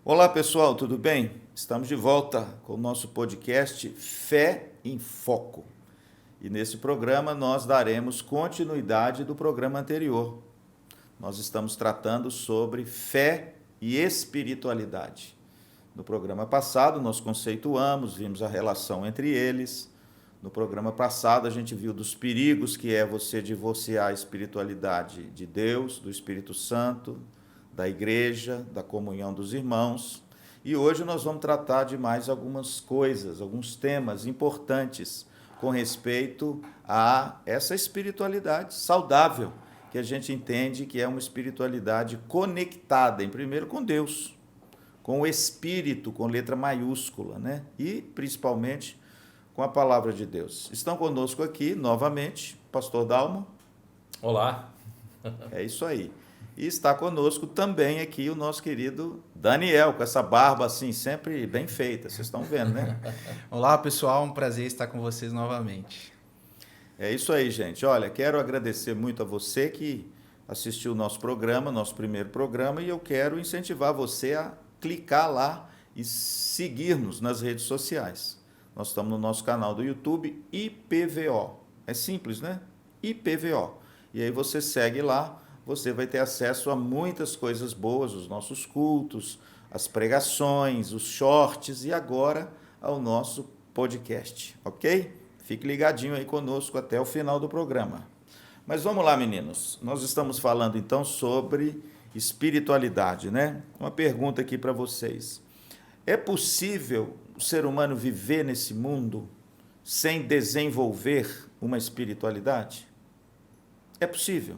Olá pessoal, tudo bem? Estamos de volta com o nosso podcast Fé em Foco. E nesse programa nós daremos continuidade do programa anterior. Nós estamos tratando sobre fé e espiritualidade. No programa passado nós conceituamos, vimos a relação entre eles. No programa passado a gente viu dos perigos que é você divorciar a espiritualidade de Deus, do Espírito Santo, da igreja, da comunhão dos irmãos. E hoje nós vamos tratar de mais algumas coisas, alguns temas importantes com respeito a essa espiritualidade saudável, que a gente entende que é uma espiritualidade conectada, em primeiro com Deus, com o Espírito, com letra maiúscula, né? E principalmente com a palavra de Deus. Estão conosco aqui, novamente, Pastor Dalmo. Olá. É isso aí. E está conosco também aqui o nosso querido Daniel, com essa barba assim, sempre bem feita. Vocês estão vendo, né? Olá, pessoal. Um prazer estar com vocês novamente. É isso aí, gente. Olha, quero agradecer muito a você que assistiu o nosso programa, nosso primeiro programa, e eu quero incentivar você a clicar lá e seguir-nos nas redes sociais. Nós estamos no nosso canal do YouTube, IPVO. É simples, né? IPVO. E aí você segue lá, você vai ter acesso a muitas coisas boas, os nossos cultos, as pregações, os shorts e agora ao nosso podcast, ok? Fique ligadinho aí conosco até o final do programa. Mas vamos lá, meninos. Nós estamos falando então sobre espiritualidade, né? Uma pergunta aqui para vocês. É possível o ser humano viver nesse mundo sem desenvolver uma espiritualidade? É possível.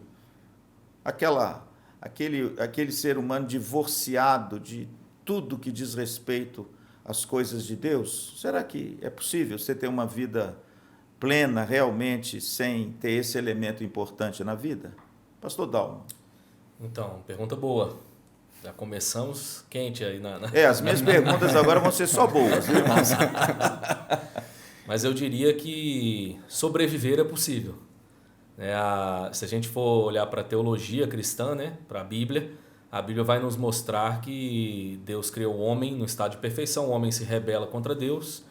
Aquele ser humano divorciado de tudo que diz respeito às coisas de Deus, será que é possível você ter uma vida plena realmente sem ter esse elemento importante na vida? Pastor Dalmo. Então, pergunta boa. Já começamos quente aí As minhas perguntas agora vão ser só boas, viu, irmãos? Mas eu diria que sobreviver é possível. Se a gente for olhar para a teologia cristã, né, para a Bíblia vai nos mostrar que Deus criou o homem no estado de perfeição, o homem se rebela contra Deus,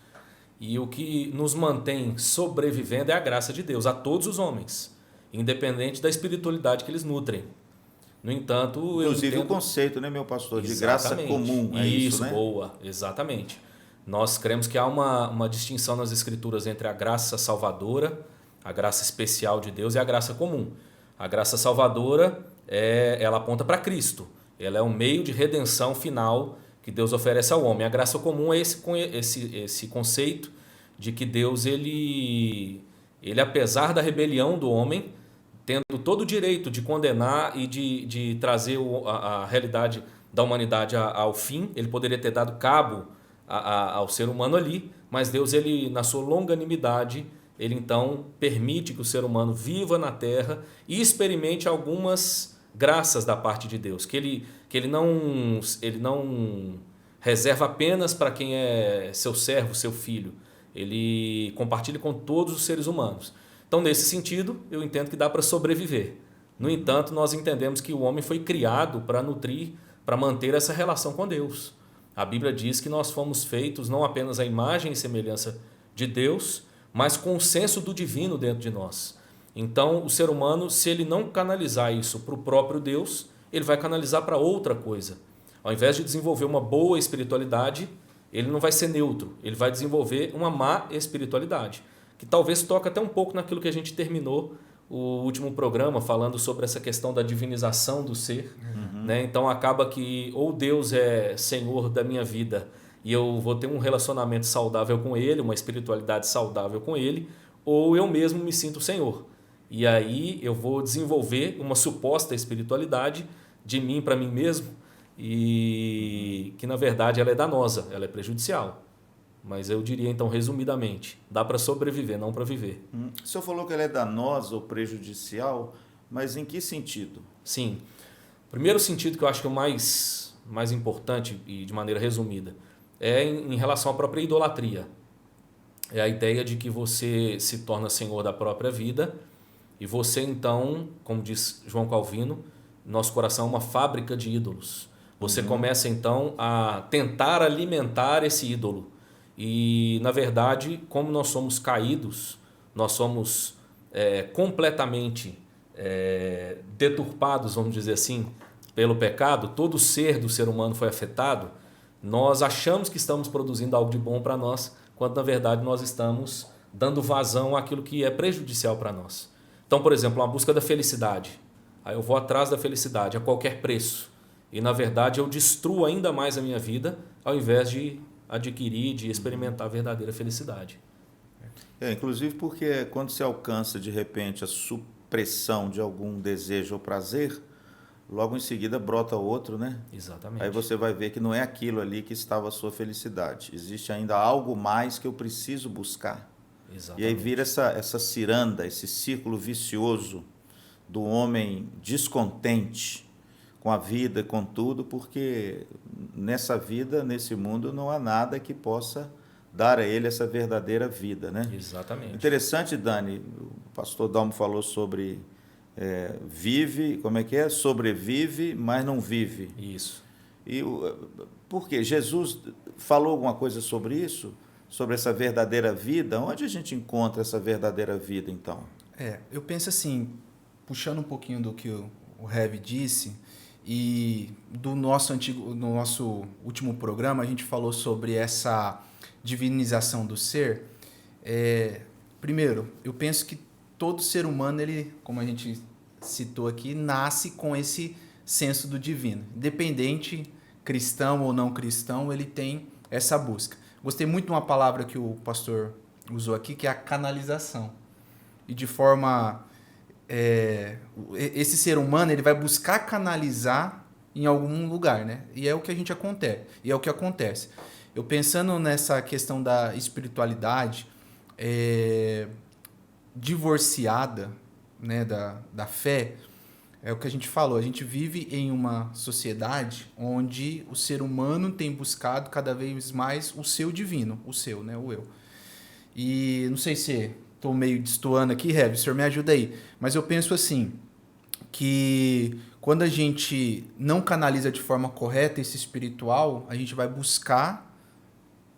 e o que nos mantém sobrevivendo é a graça de Deus a todos os homens, independente da espiritualidade que eles nutrem. No entanto, inclusive o conceito, né, meu pastor, de graça comum, é isso, né? Boa, exatamente. Nós cremos que há uma distinção nas Escrituras entre a graça salvadora, a graça especial de Deus e a graça comum. A graça salvadora, ela aponta para Cristo. Ela é um meio de redenção final que Deus oferece ao homem. A graça comum é esse conceito de que Deus, ele apesar da rebelião do homem, tendo todo o direito de condenar e de trazer a realidade da humanidade ao fim, ele poderia ter dado cabo ao ser humano ali, mas Deus, ele, na sua longanimidade, ele então permite que o ser humano viva na terra e experimente algumas graças da parte de Deus, que ele não reserva apenas para quem é seu servo, seu filho. Ele compartilha com todos os seres humanos. Então, nesse sentido, eu entendo que dá para sobreviver. No entanto, nós entendemos que o homem foi criado para nutrir, para manter essa relação com Deus. A Bíblia diz que nós fomos feitos não apenas à imagem e semelhança de Deus, mas com o senso do divino dentro de nós. Então, o ser humano, se ele não canalizar isso para o próprio Deus, ele vai canalizar para outra coisa. Ao invés de desenvolver uma boa espiritualidade, ele não vai ser neutro, ele vai desenvolver uma má espiritualidade, que talvez toque até um pouco naquilo que a gente terminou o último programa, falando sobre essa questão da divinização do ser. Né? Então, acaba que ou Deus é Senhor da minha vida e eu vou ter um relacionamento saudável com Ele, uma espiritualidade saudável com Ele, ou eu mesmo me sinto Senhor. E aí eu vou desenvolver uma suposta espiritualidade de mim para mim mesmo, e que na verdade ela é danosa, ela é prejudicial. Mas eu diria então, resumidamente, dá para sobreviver, não para viver. O senhor falou que ela é danosa ou prejudicial, mas em que sentido? Sim. Primeiro sentido que eu acho que é o mais importante e de maneira resumida é em relação à própria idolatria. É a ideia de que você se torna senhor da própria vida e você então, como diz João Calvino, nosso coração é uma fábrica de ídolos. Você começa então a tentar alimentar esse ídolo. E, na verdade, como nós somos caídos, nós somos completamente deturpados, vamos dizer assim, pelo pecado, todo ser do ser humano foi afetado, nós achamos que estamos produzindo algo de bom para nós, quando na verdade nós estamos dando vazão àquilo que é prejudicial para nós. Então, por exemplo, a busca da felicidade. Aí eu vou atrás da felicidade a qualquer preço. E na verdade eu destruo ainda mais a minha vida ao invés de adquirir, de experimentar a verdadeira felicidade. Inclusive porque quando se alcança de repente a supressão de algum desejo ou prazer, logo em seguida brota outro, né? Exatamente. Aí você vai ver que não é aquilo ali que estava a sua felicidade. Existe ainda algo mais que eu preciso buscar. Exatamente. E aí vira essa ciranda, esse círculo vicioso do homem descontente com a vida, com tudo, porque nessa vida, nesse mundo, não há nada que possa dar a ele essa verdadeira vida, né? Exatamente. Interessante, Dani, o pastor Dalmo falou sobre vive, como é que é? Sobrevive, mas não vive. Isso. E por quê? Jesus falou alguma coisa sobre isso? Sobre essa verdadeira vida? Onde a gente encontra essa verdadeira vida, então? Eu penso assim, puxando um pouquinho do que o Heavy disse, e no nosso último programa a gente falou sobre essa divinização do ser. Primeiro, eu penso que todo ser humano, ele, como a gente citou aqui, nasce com esse senso do divino. Independente, cristão ou não cristão, ele tem essa busca. Gostei muito de uma palavra que o pastor usou aqui, que é a canalização. E de forma... esse ser humano, ele vai buscar canalizar em algum lugar, né? E é o que a gente acontece. E é o que acontece. Eu pensando nessa questão da espiritualidade divorciada, né, da fé, é o que a gente falou. A gente vive em uma sociedade onde o ser humano tem buscado cada vez mais o seu divino, o seu, né, o eu. E não sei se estou meio destoando aqui, Rev, o senhor me ajuda aí, mas eu penso assim, que quando a gente não canaliza de forma correta esse espiritual, a gente vai buscar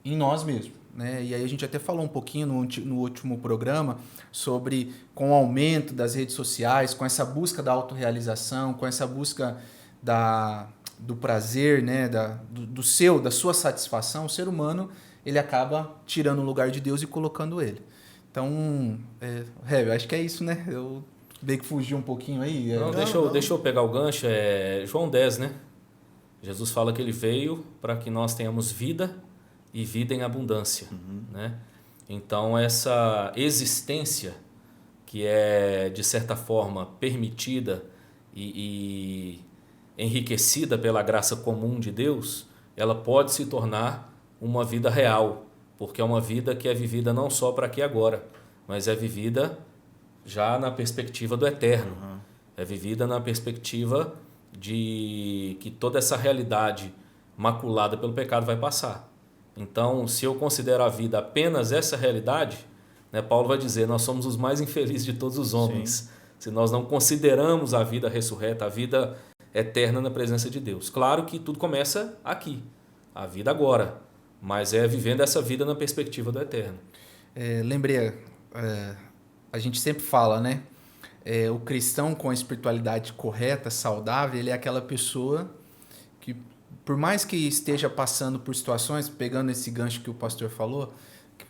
em nós mesmos, né? E aí a gente até falou um pouquinho no último programa sobre, com o aumento das redes sociais, com essa busca da autorrealização, com essa busca do prazer, né? Da sua satisfação, o ser humano, ele acaba tirando o lugar de Deus e colocando ele. Então, eu acho que é isso, né? Eu meio que fugi um pouquinho aí. Não, deixa eu pegar o gancho. João 10, né? Jesus fala que ele veio para que nós tenhamos vida e vida em abundância. Né? Então, essa existência que é, de certa forma, permitida e enriquecida pela graça comum de Deus, ela pode se tornar uma vida real, porque é uma vida que é vivida não só para aqui e agora, mas é vivida já na perspectiva do eterno. É vivida na perspectiva de que toda essa realidade maculada pelo pecado vai passar. Então, se eu considero a vida apenas essa realidade, né, Paulo vai dizer, nós somos os mais infelizes de todos os homens. Sim. Se nós não consideramos a vida ressurreta, a vida eterna na presença de Deus. Claro que tudo começa aqui, a vida agora, mas é vivendo essa vida na perspectiva do eterno. Lembrei, a gente sempre fala, né? O cristão com a espiritualidade correta, saudável, ele é aquela pessoa que, por mais que esteja passando por situações, pegando esse gancho que o pastor falou,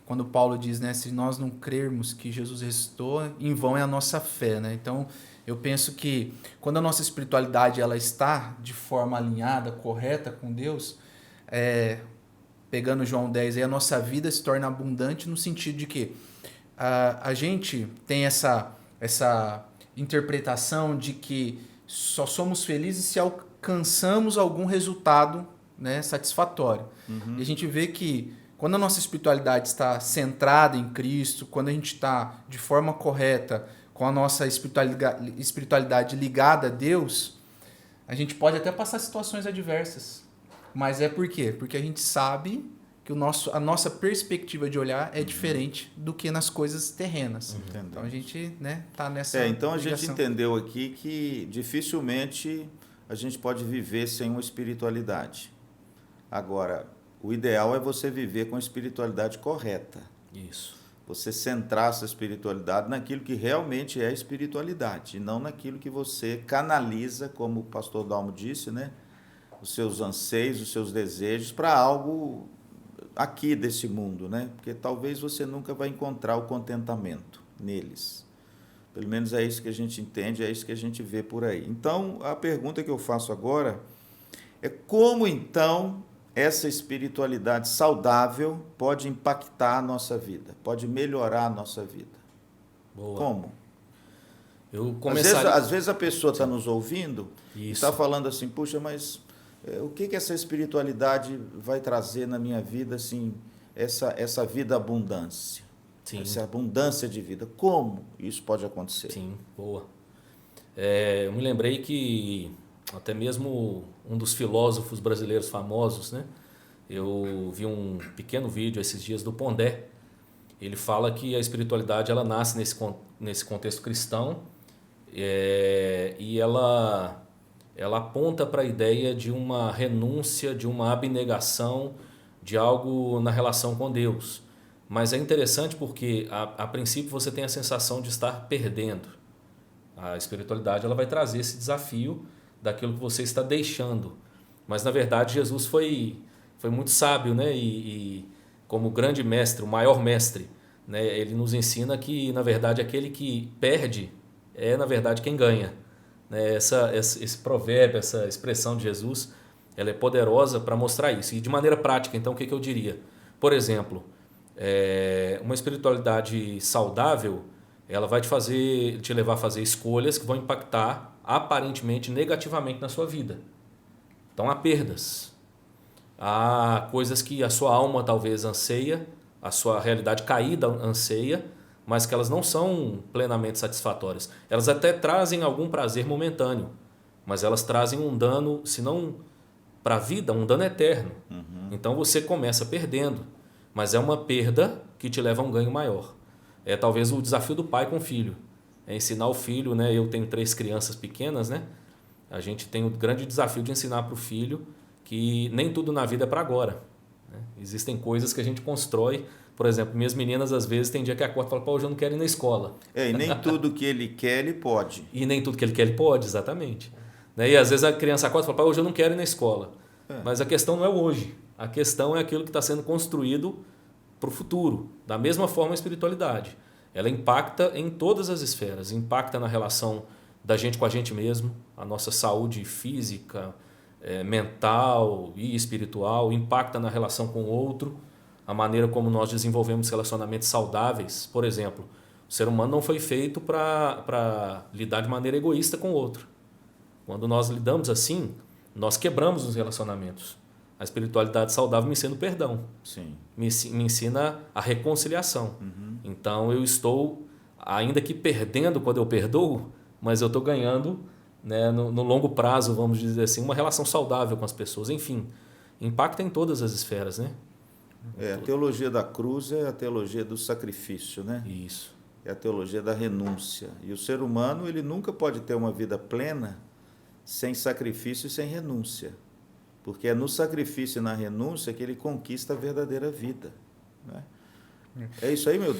quando Paulo diz, né, se nós não crermos que Jesus ressuscitou, em vão é a nossa fé, né? Então, eu penso que quando a nossa espiritualidade ela está de forma alinhada, correta com Deus, pegando João 10, aí a nossa vida se torna abundante no sentido de que a gente tem essa interpretação de que só somos felizes se alcançamos algum resultado, né, satisfatório. E a gente vê que quando a nossa espiritualidade está centrada em Cristo, quando a gente está de forma correta com a nossa espiritualidade ligada a Deus, a gente pode até passar situações adversas. Mas por quê? Porque a gente sabe que a nossa perspectiva de olhar é diferente do que nas coisas terrenas. Então a gente, né, tá nessa então a ligação. gente entendeu aqui que dificilmente a gente pode viver sem uma espiritualidade. Agora, o ideal é você viver com a espiritualidade correta. Isso. Você centrar essa espiritualidade naquilo que realmente é espiritualidade, e não naquilo que você canaliza, como o pastor Dalmo disse, né? Os seus anseios, os seus desejos para algo aqui desse mundo, né? Porque talvez você nunca vai encontrar o contentamento neles. Pelo menos é isso que a gente entende, é isso que a gente vê por aí. Então, a pergunta que eu faço agora é como, então, essa espiritualidade saudável pode impactar a nossa vida, pode melhorar a nossa vida. Boa. Como? Eu começaria... Às vezes a pessoa está nos ouvindo e Isso. está falando assim, puxa, mas o que essa espiritualidade vai trazer na minha vida, assim, essa vida abundância? Sim. Essa abundância de vida. Como isso pode acontecer? Sim, boa. Eu me lembrei que até mesmo um dos filósofos brasileiros famosos, né? Eu vi um pequeno vídeo esses dias do Pondé. Ele fala que a espiritualidade ela nasce nesse contexto cristão e ela aponta para a ideia de uma renúncia, de uma abnegação, de algo na relação com Deus. Mas é interessante porque, a princípio, você tem a sensação de estar perdendo. A espiritualidade ela vai trazer esse desafio daquilo que você está deixando. Mas, na verdade, Jesus foi muito sábio, né? E como grande mestre, o maior mestre, né? Ele nos ensina que, na verdade, aquele que perde é, na verdade, quem ganha. Né? Esse provérbio, essa expressão de Jesus, ela é poderosa para mostrar isso. E de maneira prática, então, o que eu diria? Por exemplo, uma espiritualidade saudável, ela vai te levar a fazer escolhas que vão impactar aparentemente negativamente na sua vida. Então há perdas, há coisas que a sua alma talvez anseia, a sua realidade caída anseia, mas que elas não são plenamente satisfatórias. Elas até trazem algum prazer momentâneo, mas elas trazem um dano, se não para a vida, um dano eterno. Então você começa perdendo, mas é uma perda que te leva a um ganho maior. É talvez o desafio do pai com o filho. É ensinar o filho, né? Eu tenho 3 crianças pequenas, né? A gente tem o grande desafio de ensinar para o filho que nem tudo na vida é para agora. Né? Existem coisas que a gente constrói. Por exemplo, minhas meninas às vezes tem dia que acordam e falam, pô, hoje eu não quero ir na escola. E nem tudo que ele quer, ele pode. E nem tudo que ele quer, ele pode, exatamente. Né? E às vezes a criança acorda e fala, pô, hoje eu não quero ir na escola. Mas a questão não é hoje. A questão é aquilo que está sendo construído para o futuro. Da mesma forma a espiritualidade. Ela impacta em todas as esferas. Impacta na relação da gente com a gente mesmo, a nossa saúde física, mental e espiritual. Impacta na relação com o outro, a maneira como nós desenvolvemos relacionamentos saudáveis. Por exemplo, o ser humano não foi feito para lidar de maneira egoísta com o outro. Quando nós lidamos assim, nós quebramos os relacionamentos. A espiritualidade saudável me ensina o perdão. Sim. Me ensina a reconciliação. Então eu estou, ainda que perdendo quando eu perdoo, mas eu estou ganhando, né, no longo prazo, vamos dizer assim, uma relação saudável com as pessoas. Enfim, impacta em todas as esferas, né? A teologia da cruz é a teologia do sacrifício, né? Isso. É a teologia da renúncia. E o ser humano, ele nunca pode ter uma vida plena sem sacrifício e sem renúncia. Porque é no sacrifício e na renúncia que ele conquista a verdadeira vida. Né? É isso aí, meu.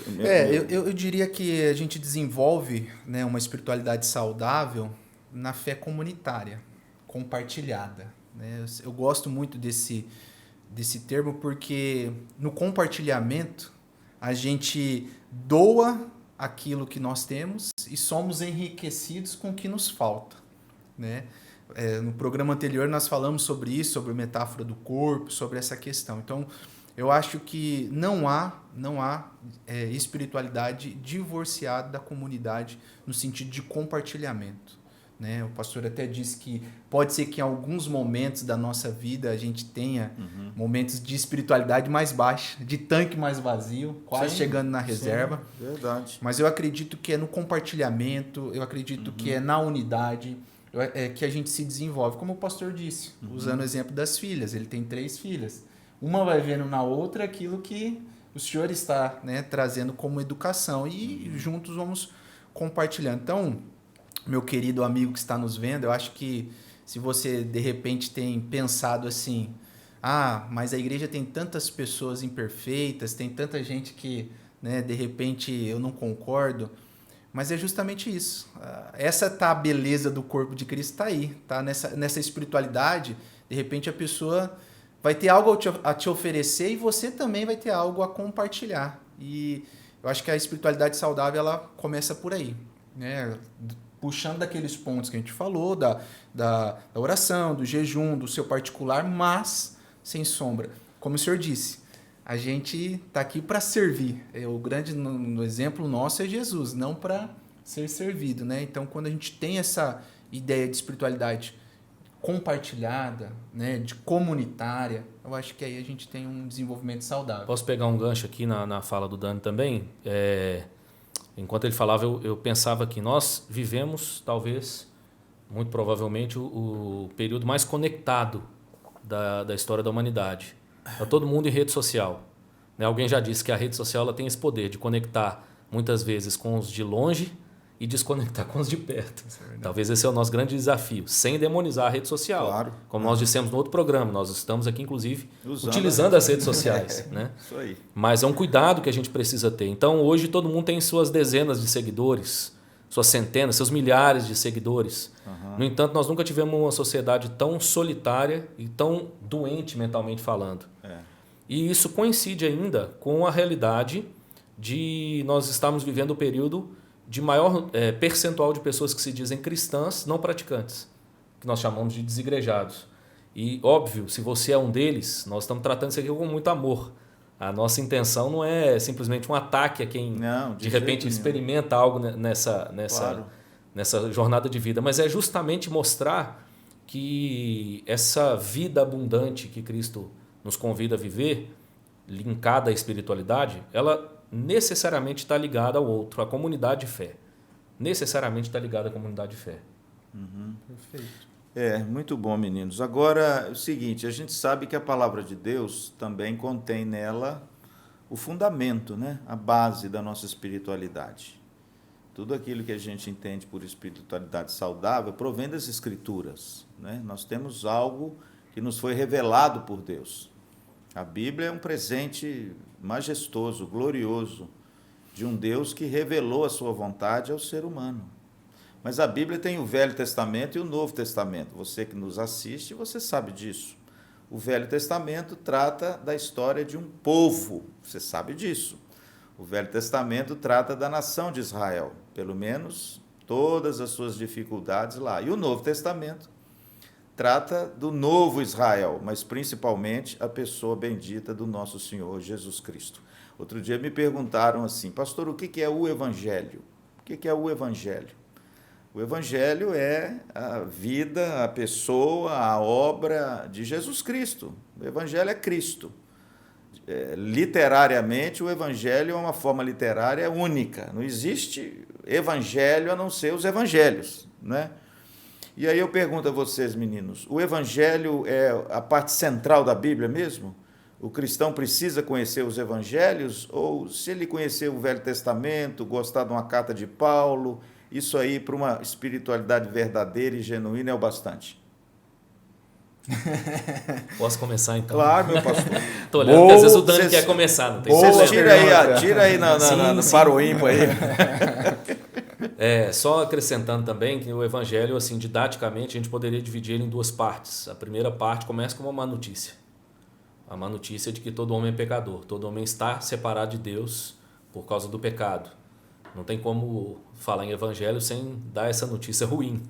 Eu diria que a gente desenvolve, né, uma espiritualidade saudável na fé comunitária, compartilhada. Né? Eu gosto muito desse termo porque no compartilhamento a gente doa aquilo que nós temos e somos enriquecidos com o que nos falta. Né? No programa anterior nós falamos sobre isso, sobre a metáfora do corpo, sobre essa questão. Então, eu acho que não há espiritualidade divorciada da comunidade no sentido de compartilhamento. Né? O pastor até disse que pode ser que em alguns momentos da nossa vida a gente tenha momentos de espiritualidade mais baixa, de tanque mais vazio, quase chegando na reserva. Sim, verdade. Mas eu acredito que é no compartilhamento, eu acredito que é na unidade, que a gente se desenvolve. Como o pastor disse, usando o exemplo das filhas, ele tem 3 filhas. Uma vai vendo na outra aquilo que o senhor está, né, trazendo como educação e juntos vamos compartilhando. Então, meu querido amigo que está nos vendo, eu acho que se você de repente tem pensado assim, mas a igreja tem tantas pessoas imperfeitas, tem tanta gente que, né, de repente eu não concordo, mas é justamente isso. Essa tá a beleza do corpo de Cristo, está aí, tá nessa espiritualidade. De repente a pessoa vai ter algo a te oferecer e você também vai ter algo a compartilhar. E eu acho que a espiritualidade saudável ela começa por aí, né? Puxando daqueles pontos que a gente falou, da oração, do jejum, do seu particular, mas sem sombra. Como o senhor disse, a gente está aqui para servir. O grande no exemplo nosso é Jesus, não para ser servido, né? Então, quando a gente tem essa ideia de espiritualidade compartilhada, né, de comunitária, eu acho que aí a gente tem um desenvolvimento saudável. Posso pegar um gancho aqui na fala do Dani também? Enquanto ele falava, eu pensava que nós vivemos, talvez, muito provavelmente, o período mais conectado da história da humanidade. Está todo mundo em rede social. Né? Alguém já disse que a rede social ela tem esse poder de conectar, muitas vezes, com os de longe e desconectar com os de perto. Talvez esse é o nosso grande desafio, sem demonizar a rede social. Claro. Como nós dissemos no outro programa, nós estamos aqui, inclusive, utilizando as redes sociais. Né? Isso aí. Mas é um cuidado que a gente precisa ter. Então, hoje, todo mundo tem suas dezenas de seguidores, suas centenas, seus milhares de seguidores. No entanto, nós nunca tivemos uma sociedade tão solitária e tão doente mentalmente falando. E isso coincide ainda com a realidade de nós estarmos vivendo o período de maior percentual de pessoas que se dizem cristãs não praticantes, que nós chamamos de desigrejados. E, óbvio, se você é um deles, nós estamos tratando isso aqui com muito amor. A nossa intenção não é simplesmente um ataque a quem, de repente, experimenta algo nessa jornada de vida, mas é justamente mostrar que essa vida abundante que Cristo nos convida a viver, linkada à espiritualidade, ela necessariamente está ligada ao outro, à comunidade de fé. Necessariamente está ligada à comunidade de fé. Perfeito. Muito bom, meninos. Agora, é o seguinte, a gente sabe que a palavra de Deus também contém nela o fundamento, né? A base da nossa espiritualidade. Tudo aquilo que a gente entende por espiritualidade saudável provém das Escrituras, né? Nós temos algo que nos foi revelado por Deus. A Bíblia é um presente majestoso, glorioso, de um Deus que revelou a sua vontade ao ser humano. Mas a Bíblia tem o Velho Testamento e o Novo Testamento. Você que nos assiste, você sabe disso. O Velho Testamento trata da história de um povo, você sabe disso. O Velho Testamento trata da nação de Israel, pelo menos todas as suas dificuldades lá. E o Novo Testamento trata do novo Israel, mas principalmente a pessoa bendita do nosso Senhor Jesus Cristo. Outro dia me perguntaram assim, pastor, o que é o Evangelho? O que é o Evangelho? O Evangelho é a vida, a pessoa, a obra de Jesus Cristo. O Evangelho é Cristo. Literariamente, o Evangelho é uma forma literária única. Não existe Evangelho a não ser os Evangelhos, né? E aí eu pergunto a vocês, meninos, o Evangelho é a parte central da Bíblia mesmo? O cristão precisa conhecer os Evangelhos? Ou se ele conhecer o Velho Testamento, gostar de uma carta de Paulo, isso aí para uma espiritualidade verdadeira e genuína é o bastante? Posso começar então? Claro, meu pastor. Estou olhando que às vezes o Dani quer começar, não tem Vocês tira aí no paro ímpar aí. Só acrescentando também que o Evangelho, assim, didaticamente, a gente poderia dividir ele em duas partes. A primeira parte começa com uma má notícia. A má notícia de que todo homem é pecador. Todo homem está separado de Deus por causa do pecado. Não tem como falar em Evangelho sem dar essa notícia ruim,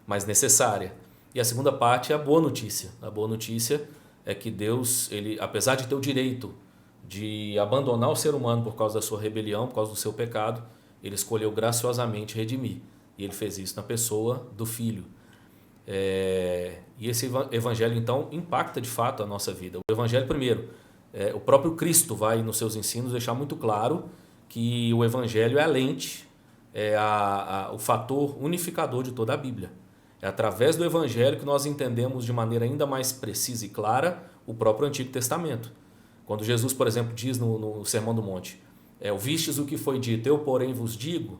mas necessária. E a segunda parte é a boa notícia. A boa notícia é que Deus, ele, apesar de ter o direito de abandonar o ser humano por causa da sua rebelião, por causa do seu pecado, ele escolheu graciosamente redimir. E ele fez isso na pessoa do Filho. E esse Evangelho, então, impacta de fato a nossa vida. O Evangelho, primeiro, o próprio Cristo vai, nos seus ensinos, deixar muito claro que o Evangelho é a lente, o fator unificador de toda a Bíblia. É através do Evangelho que nós entendemos de maneira ainda mais precisa e clara o próprio Antigo Testamento. Quando Jesus, por exemplo, diz no Sermão do Monte, ouvistes o que foi dito, eu, porém, vos digo,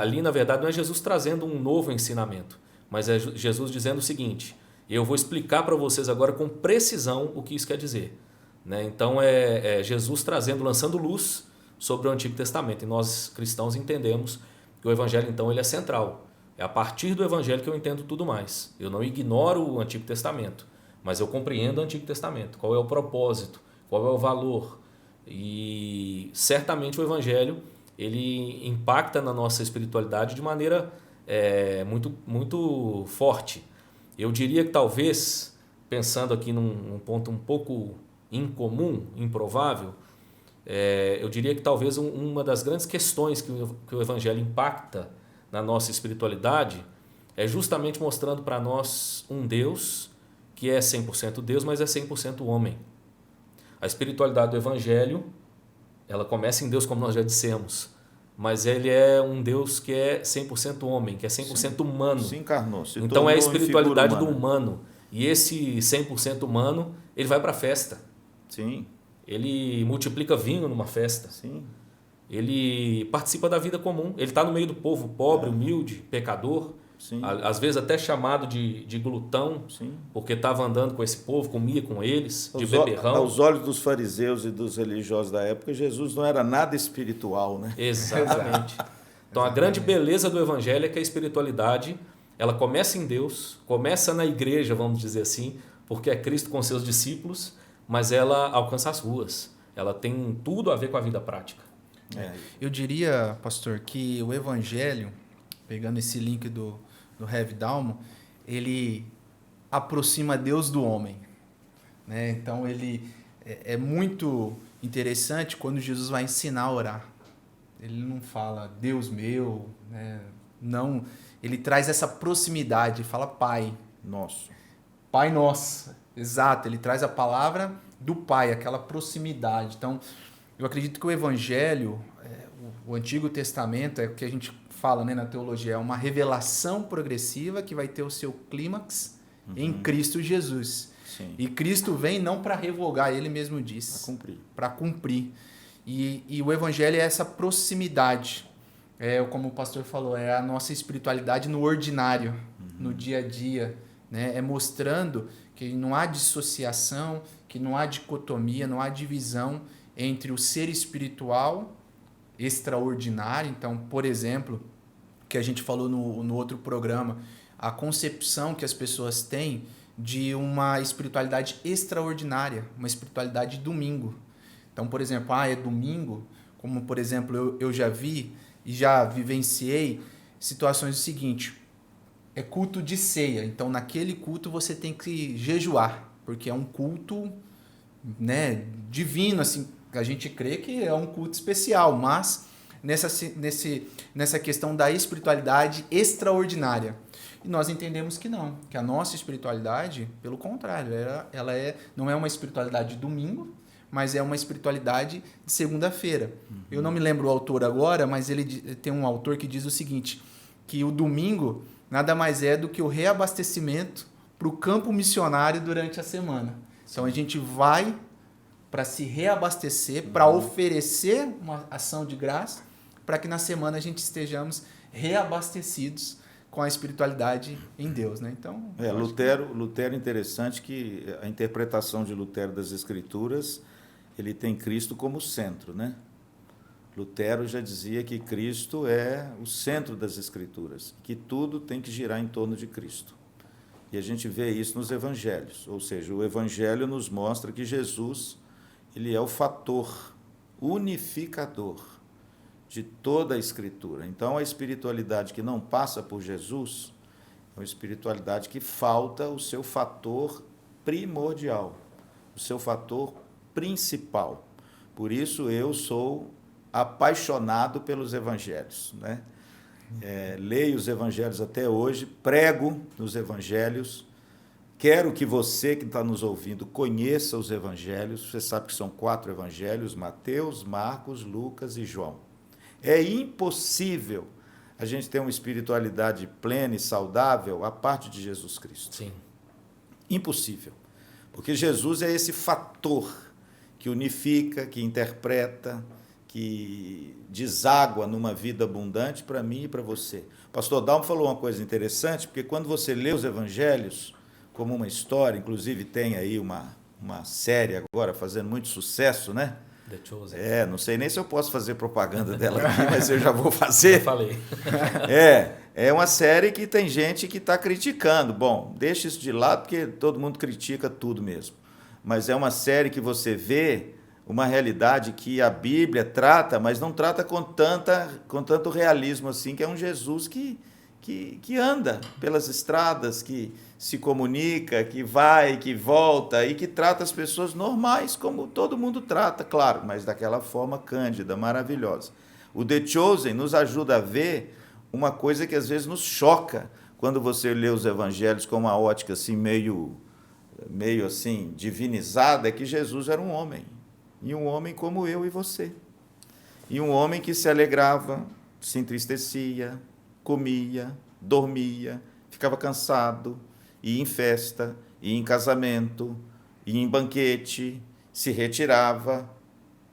ali, na verdade, não é Jesus trazendo um novo ensinamento, mas é Jesus dizendo o seguinte, eu vou explicar para vocês agora com precisão o que isso quer dizer. Né? Então é Jesus lançando luz sobre o Antigo Testamento. E nós cristãos entendemos que o Evangelho então ele é central. É a partir do Evangelho que eu entendo tudo mais. Eu não ignoro o Antigo Testamento, mas eu compreendo o Antigo Testamento. Qual é o propósito? Qual é o valor? E certamente o Evangelho ele impacta na nossa espiritualidade de maneira muito, muito forte. Eu diria que talvez, pensando aqui num ponto um pouco incomum, improvável, eu diria que talvez uma das grandes questões que o Evangelho impacta na nossa espiritualidade é justamente mostrando para nós um Deus que é 100% Deus, mas é 100% homem. A espiritualidade do Evangelho, ela começa em Deus, como nós já dissemos, mas ele é um Deus que é 100% homem, que é 100% humano. Se encarnou, então é a espiritualidade do humano. E esse 100% humano, ele vai para a festa. Sim. Ele multiplica vinho numa festa. Sim. Ele participa da vida comum. Ele está no meio do povo pobre, humilde, pecador. Sim. Às vezes até chamado de glutão, sim, porque estava andando com esse povo, comia com eles, de beberrão. Aos olhos dos fariseus e dos religiosos da época, Jesus não era nada espiritual, né? Exatamente. Então a grande beleza do Evangelho é que a espiritualidade, ela começa em Deus, começa na igreja, vamos dizer assim, porque é Cristo com seus discípulos, mas ela alcança as ruas. Ela tem tudo a ver com a vida prática. Eu diria, pastor, que o Evangelho, pegando esse link do Heavy Dalmo, ele aproxima Deus do homem. Né? Então, ele é muito interessante quando Jesus vai ensinar a orar. Ele não fala, Deus meu, né? Não, ele traz essa proximidade, fala Pai. Nosso. Pai nosso. Exato, ele traz a palavra do Pai, aquela proximidade. Então, eu acredito que o Evangelho, o Antigo Testamento, é o que a gente fala, né, na teologia, é uma revelação progressiva que vai ter o seu clímax em Cristo Jesus. Sim. E Cristo vem não para revogar, ele mesmo diz. Para cumprir. E o Evangelho é essa proximidade. Como o pastor falou, é a nossa espiritualidade no ordinário, no dia a dia. Né? É mostrando que não há dissociação, que não há dicotomia, não há divisão entre o ser espiritual extraordinário. Então, por exemplo, que a gente falou no outro programa, a concepção que as pessoas têm de uma espiritualidade extraordinária, uma espiritualidade domingo. Então, por exemplo, é domingo, como por exemplo eu já vi e já vivenciei situações do seguinte, é culto de ceia, então naquele culto você tem que jejuar, porque é um culto, né, divino, assim, a gente crê que é um culto especial, mas nessa questão da espiritualidade extraordinária. E nós entendemos que não, que a nossa espiritualidade, pelo contrário, ela não é uma espiritualidade de domingo, mas é uma espiritualidade de segunda-feira. Eu não me lembro o autor agora, mas ele tem um autor que diz o seguinte, que o domingo nada mais é do que o reabastecimento para o campo missionário durante a semana. Então a gente vai para se reabastecer, para oferecer uma ação de graça, para que na semana a gente estejamos reabastecidos com a espiritualidade em Deus, né? Então, Lutero interessante que a interpretação de Lutero das Escrituras, ele tem Cristo como centro, né? Lutero já dizia que Cristo é o centro das Escrituras, que tudo tem que girar em torno de Cristo. E a gente vê isso nos evangelhos, ou seja, o evangelho nos mostra que Jesus, ele é o fator unificador de toda a Escritura. Então, a espiritualidade que não passa por Jesus é uma espiritualidade que falta o seu fator primordial, o seu fator principal. Por isso, eu sou apaixonado pelos evangelhos, né? Leio os evangelhos até hoje, prego nos evangelhos. Quero que você que está nos ouvindo conheça os evangelhos. Você sabe que são 4 evangelhos: Mateus, Marcos, Lucas e João. É impossível a gente ter uma espiritualidade plena e saudável a parte de Jesus Cristo. Sim. Impossível. Porque Jesus é esse fator que unifica, que interpreta, que deságua numa vida abundante para mim e para você. O pastor Dalmo falou uma coisa interessante, porque quando você lê os evangelhos como uma história, inclusive tem aí uma série agora fazendo muito sucesso, né? The Chosen. Não sei nem se eu posso fazer propaganda dela aqui, mas eu já vou fazer. Eu falei. É uma série que tem gente que está criticando. Bom, deixa isso de lado, porque todo mundo critica tudo mesmo. Mas é uma série que você vê uma realidade que a Bíblia trata, mas não trata com tanto realismo assim, que é um Jesus que anda pelas estradas, que se comunica, que vai, que volta e que trata as pessoas normais, como todo mundo trata, claro, mas daquela forma cândida, maravilhosa. O The Chosen nos ajuda a ver uma coisa que às vezes nos choca quando você lê os evangelhos com uma ótica assim meio assim divinizada, é que Jesus era um homem, e um homem como eu e você. E um homem que se alegrava, se entristecia, comia, dormia, ficava cansado, ia em festa, ia em casamento, ia em banquete, se retirava,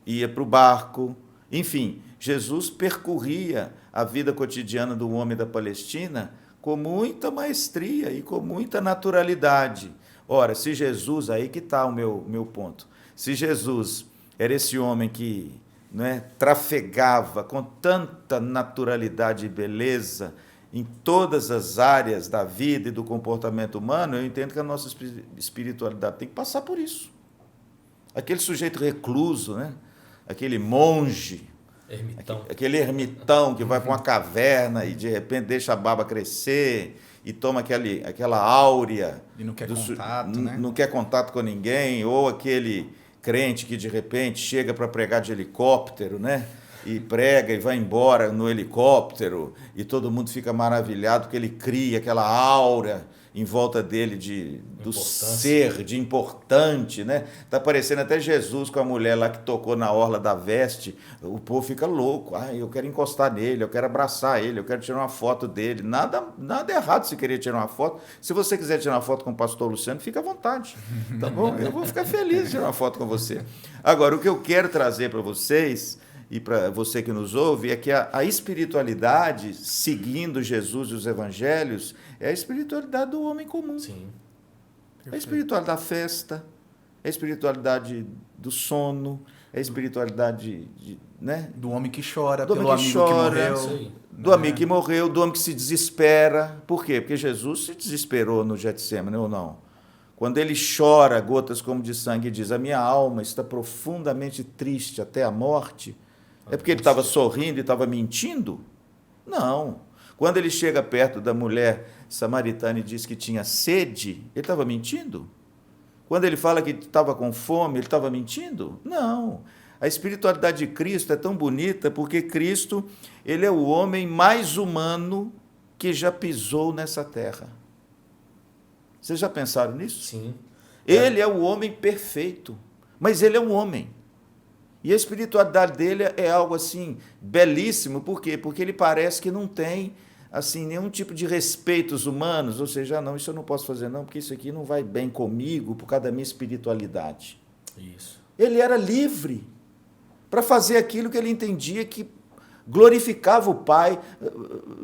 ia para o barco. Enfim, Jesus percorria a vida cotidiana do homem da Palestina com muita maestria e com muita naturalidade. Ora, se Jesus, aí que está o meu ponto, se Jesus era esse homem que trafegava com tanta naturalidade e beleza em todas as áreas da vida e do comportamento humano, eu entendo que a nossa espiritualidade tem que passar por isso. Aquele sujeito recluso, aquele monge, aquele ermitão que vai para uma caverna e de repente deixa a barba crescer e toma aquela áurea. E não quer contato, né? Não quer contato com ninguém, ou aquele crente que de repente chega para pregar de helicóptero, e prega e vai embora no helicóptero, e todo mundo fica maravilhado porque ele cria aquela aura em volta dele do ser, de importante, Está parecendo até Jesus com a mulher lá que tocou na orla da veste. O povo fica louco. Eu quero encostar nele, eu quero abraçar ele, eu quero tirar uma foto dele. Nada errado se querer tirar uma foto. Se você quiser tirar uma foto com o pastor Luciano, fica à vontade, tá bom? Eu vou ficar feliz de tirar uma foto com você. Agora, o que eu quero trazer para vocês e para você que nos ouve, é que a espiritualidade, seguindo Jesus e os evangelhos, é a espiritualidade do homem comum. Sim. É a espiritualidade da festa, é a espiritualidade do sono, é a espiritualidade do homem que chora, do pelo homem que amigo chora, que morreu. do amigo que morreu, do homem que se desespera. Por quê? Porque Jesus se desesperou no Getsemane, ou não? Quando ele chora gotas como de sangue e diz: a minha alma está profundamente triste até a morte, é porque ele estava sorrindo e estava mentindo? Não. Quando ele chega perto da mulher samaritana e diz que tinha sede, ele estava mentindo? Quando ele fala que estava com fome, ele estava mentindo? Não. A espiritualidade de Cristo é tão bonita porque Cristo, ele é o homem mais humano que já pisou nessa terra. Vocês já pensaram nisso? Sim. Ele é o homem perfeito, mas ele é um homem. E a espiritualidade dele é algo assim belíssimo. Por quê? Porque ele parece que não tem assim nenhum tipo de respeitos humanos, ou seja, não, isso eu não posso fazer não, porque isso aqui não vai bem comigo por causa da minha espiritualidade. Isso. Ele era livre para fazer aquilo que ele entendia que glorificava o Pai.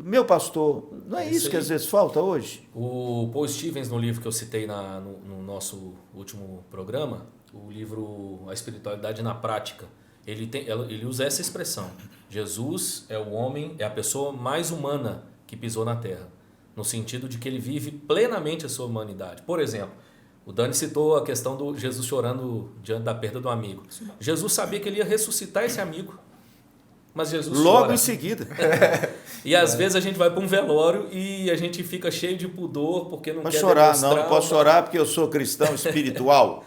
Meu pastor, não é isso que às vezes falta hoje? O Paul Stevens, no livro que eu citei no nosso último programa, o livro A Espiritualidade na Prática, ele usa essa expressão: Jesus é o homem, é a pessoa mais humana que pisou na Terra, no sentido de que ele vive plenamente a sua humanidade. Por exemplo, o Dani citou a questão do Jesus chorando diante da perda do amigo. Jesus sabia que ele ia ressuscitar esse amigo, mas Jesus logo chora. em seguida. E às vezes a gente vai para um velório e a gente fica cheio de pudor porque não quer chorar, demonstrar. não posso chorar porque eu sou cristão espiritual.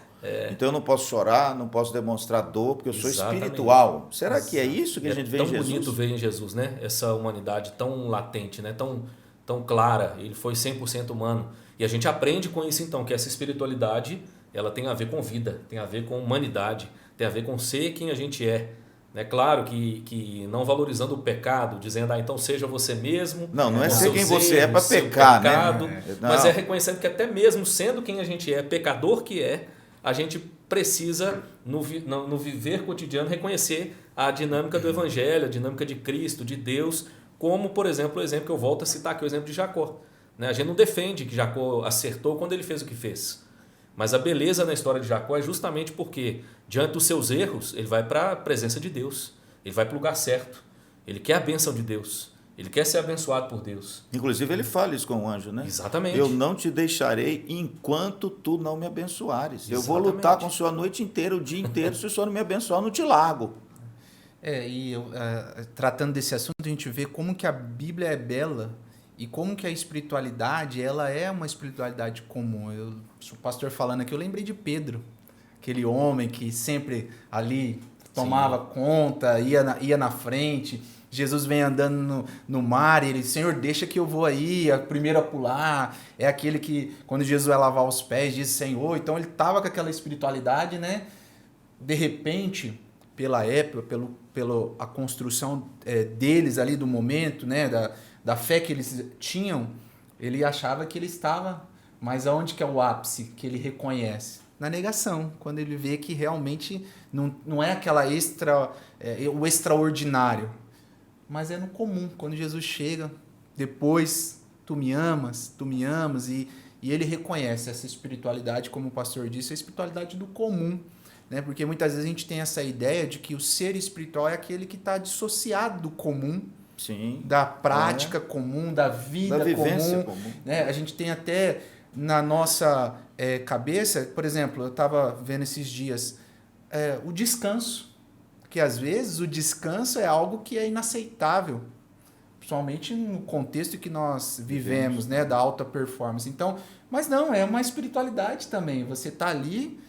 Então eu não posso chorar, não posso demonstrar dor porque eu sou espiritual. Será que é isso que a gente vê em Jesus? É tão bonito ver em Jesus, essa humanidade tão latente, tão clara. Ele foi 100% humano. E a gente aprende com isso então, que essa espiritualidade, ela tem a ver com vida, tem a ver com humanidade, tem a ver com ser quem a gente é. É claro que não valorizando o pecado, dizendo, então seja você mesmo. Não é ser quem você é para pecar, pecado, mas é reconhecendo que até mesmo sendo quem a gente é, pecador que é, a gente precisa, no viver cotidiano, reconhecer a dinâmica do Evangelho, a dinâmica de Cristo, de Deus, como, por exemplo, o exemplo que eu volto a citar aqui, o exemplo de Jacó. Né? A gente não defende que Jacó acertou quando ele fez o que fez. Mas a beleza na história de Jacó é justamente porque, diante dos seus erros, ele vai para a presença de Deus. Ele vai para o lugar certo. Ele quer a bênção de Deus. Ele quer ser abençoado por Deus. Inclusive ele fala isso com o anjo, né? Exatamente. Eu não te deixarei enquanto tu não me abençoares. Exatamente. Eu vou lutar com o Senhor a noite inteira, o dia inteiro. Se o Senhor não me abençoar, eu não te largo. Tratando desse assunto, a gente vê como que a Bíblia é bela e como que a espiritualidade, ela é uma espiritualidade comum. O pastor falando aqui, eu lembrei de Pedro, aquele homem que sempre ali tomava conta, ia na frente. Jesus vem andando no mar e ele, Senhor, deixa que eu vou aí, a primeiro a pular. É aquele que, quando Jesus vai lavar os pés, diz Senhor. Então ele estava com aquela espiritualidade, né? De repente, pela época, pela a construção deles ali do momento, né? Da fé que eles tinham, ele achava que ele estava... Mas aonde que é o ápice que ele reconhece? Na negação, quando ele vê que realmente não é aquela o extraordinário, mas é no comum. Quando Jesus chega, depois tu me amas, e ele reconhece essa espiritualidade, como o pastor disse, a espiritualidade do comum, né? Porque muitas vezes a gente tem essa ideia de que o ser espiritual é aquele que está dissociado do comum, sim, da prática comum, da vida da vivência comum. Né? A gente tem até na nossa cabeça, por exemplo, eu estava vendo esses dias, o descanso. Porque às vezes o descanso é algo que é inaceitável, principalmente no contexto que nós vivemos, né, da alta performance. Então, mas não, é uma espiritualidade também. Você está ali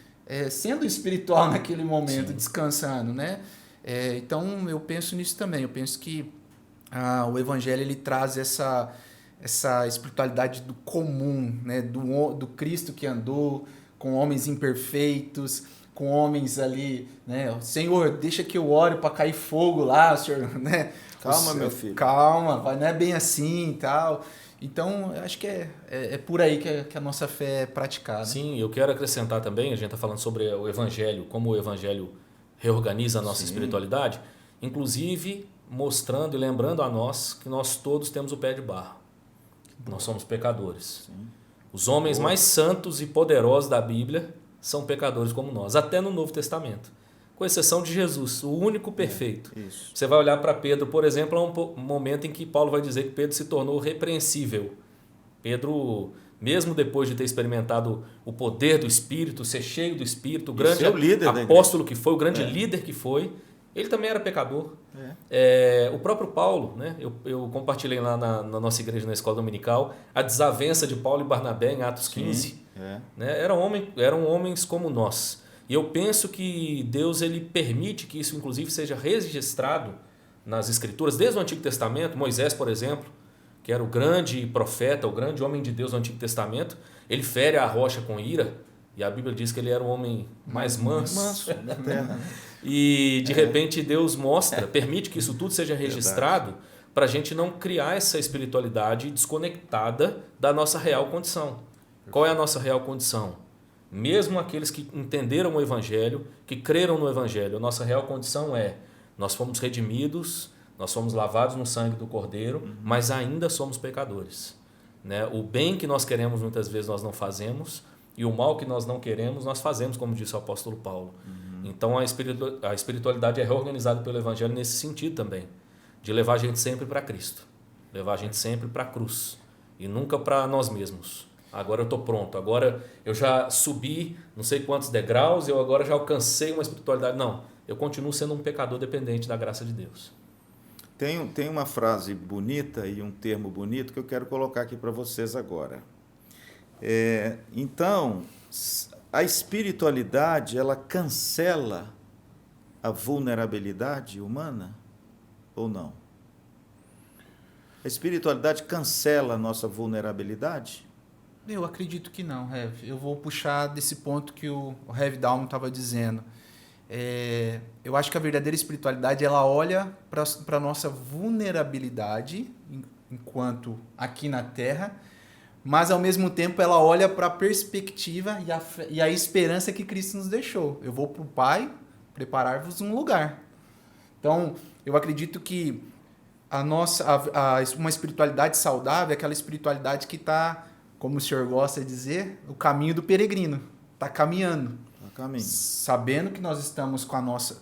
sendo espiritual naquele momento, sim, descansando, né? Então eu penso nisso também. Eu penso que o Evangelho ele traz essa espiritualidade do comum, né, do Cristo que andou com homens imperfeitos, com homens ali, né? Senhor, deixa que eu ore para cair fogo lá, Senhor, né? Calma, meu filho. Calma, não é bem assim e tal. Então, eu acho que é por aí que a nossa fé é praticada. Sim, eu quero acrescentar também, a gente está falando sobre o Evangelho, como o Evangelho reorganiza a nossa sim, espiritualidade, inclusive mostrando e lembrando a nós que nós todos temos o pé de barro. Nós somos pecadores. Sim. Os homens mais santos e poderosos da Bíblia são pecadores como nós, até no Novo Testamento, com exceção de Jesus, o único perfeito. Você vai olhar para Pedro, por exemplo, há um momento em que Paulo vai dizer que Pedro se tornou repreensível. Pedro, mesmo depois de ter experimentado o poder do Espírito, ser cheio do Espírito, o grande apóstolo que foi, o grande líder que foi, ele também era pecador. O próprio Paulo, né? Eu compartilhei lá na nossa igreja, na escola dominical, a desavença de Paulo e Barnabé em Atos 15. Né? Eram homens como nós. E eu penso que Deus ele permite que isso, inclusive, seja registrado nas Escrituras, desde o Antigo Testamento. Moisés, por exemplo, que era o grande profeta, o grande homem de Deus do Antigo Testamento, ele fere a rocha com ira, e a Bíblia diz que ele era o homem mais manso da terra. E de repente Deus permite que isso tudo seja registrado para a gente não criar essa espiritualidade desconectada da nossa real condição. Qual é a nossa real condição? Mesmo aqueles que entenderam o Evangelho, que creram no Evangelho, a nossa real condição nós fomos redimidos, nós fomos lavados no sangue do Cordeiro, mas ainda somos pecadores. Né? O bem que nós queremos muitas vezes nós não fazemos, e o mal que nós não queremos nós fazemos, como disse o apóstolo Paulo. Então a espiritualidade é reorganizada pelo Evangelho nesse sentido também, de levar a gente sempre para Cristo, levar a gente sempre para a cruz e nunca para nós mesmos. Agora eu estou pronto, agora eu já subi não sei quantos degraus, eu agora já alcancei uma espiritualidade. Não, eu continuo sendo um pecador dependente da graça de Deus. Tem uma frase bonita e um termo bonito que eu quero colocar aqui para vocês agora. Então, a espiritualidade, ela cancela a vulnerabilidade humana ou não? A espiritualidade cancela a nossa vulnerabilidade? Eu acredito que não, Rev. Eu vou puxar desse ponto que o Rev Dalman estava dizendo. Eu acho que a verdadeira espiritualidade ela olha para a nossa vulnerabilidade enquanto aqui na Terra, mas ao mesmo tempo ela olha para a perspectiva e a esperança que Cristo nos deixou. Eu vou para o Pai preparar-vos um lugar. Então, eu acredito que uma espiritualidade saudável é aquela espiritualidade que está, como o senhor gosta de dizer, o caminho do peregrino. Está caminhando. Sabendo que nós estamos